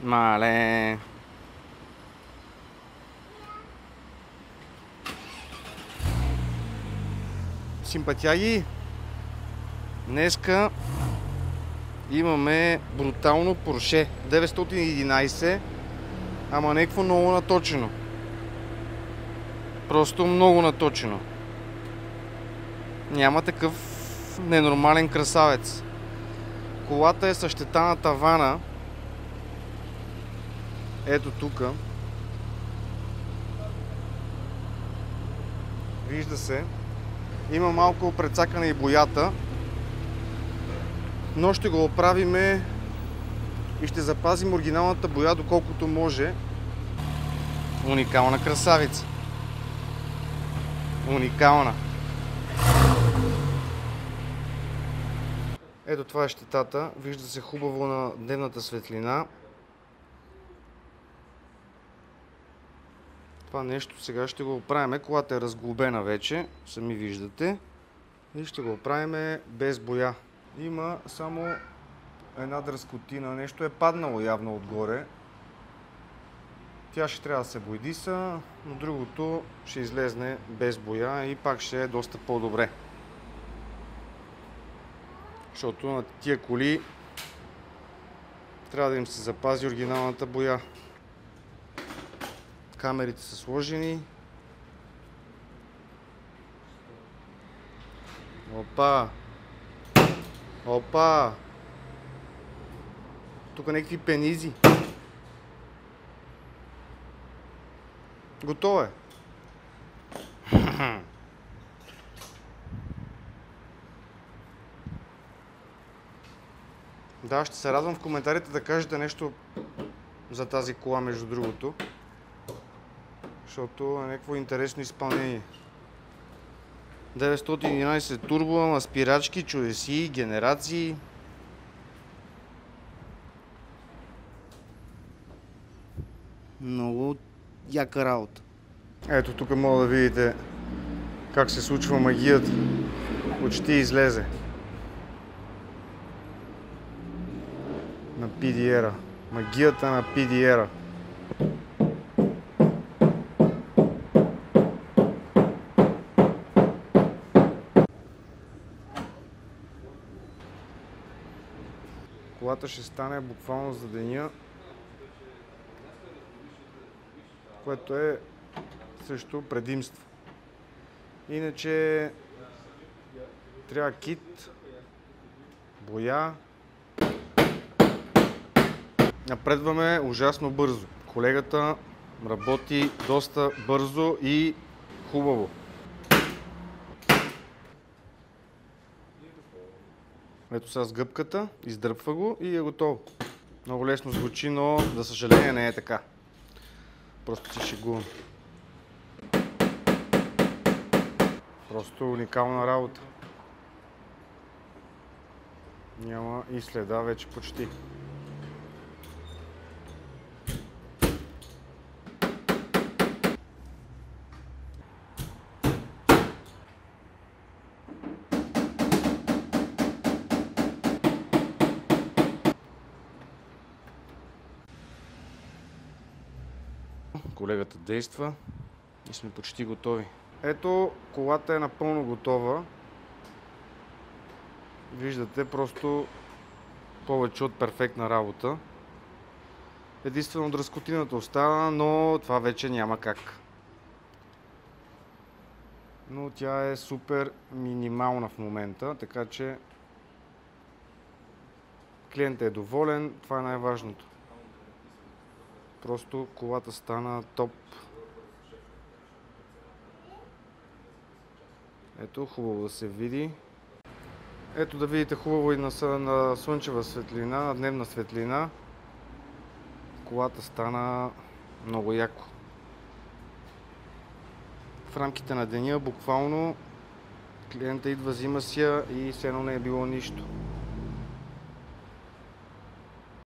Мале. Симпатяги, днеска имаме брутално Порше 911, ама някакво много наточено. Просто много наточено. Няма такъв ненормален красавец. Колата е с щета на тавана. Ето тука. Вижда се. Има малко прецакана и боята. Но ще го оправиме и ще запазим оригиналната боя доколкото може. Уникална красавица. Уникална. Ето това е щетата. Вижда се хубаво на дневната светлина. Това нещо сега ще го оправим. Колата е разглобена вече, сами виждате. И ще го оправим без боя. Има само една дръскотина. Нещо е паднало явно отгоре. Тя ще трябва да се бойдиса, но другото ще излезне без боя и пак ще е доста по-добре. Защото на тия коли трябва да им се запази оригиналната боя. Камерите са сложени. Опа! Опа! Тук някакви пенизи. Готово е. Да, ще се радвам в коментарите да кажете нещо за тази кола, между другото. Защото е някакво интересно изпълнение. 911 турбо, спирачки, чудеси, генерации. Много яка работа. Ето тук мога да видите как се случва магията. Почти излезе. На PDR-а. Магията на PDR-а. Колата ще стане буквално за деня, което е също предимство. Иначе трябва кит, боя. Напредваме ужасно бързо. Колегата работи доста бързо и хубаво. Ето сега с гъбката, издръпва го и е готово. Много лесно звучи, но за съжаление не е така. Просто се шегувам. Просто уникална работа. Няма и следа вече почти. Колегата действа и сме почти готови. Ето, колата е напълно готова. Виждате, просто повече от перфектна работа. Единствено дръскотината остана, но това вече няма как. Но тя е супер минимална в момента, така че клиентът е доволен, това е най-важното. Просто колата стана топ. Ето, хубаво да се види. Ето да видите хубаво и на слънчева светлина, на дневна светлина. Колата стана много яко. В рамките на деня буквално клиента идва, взима си я и все едно не е било нищо.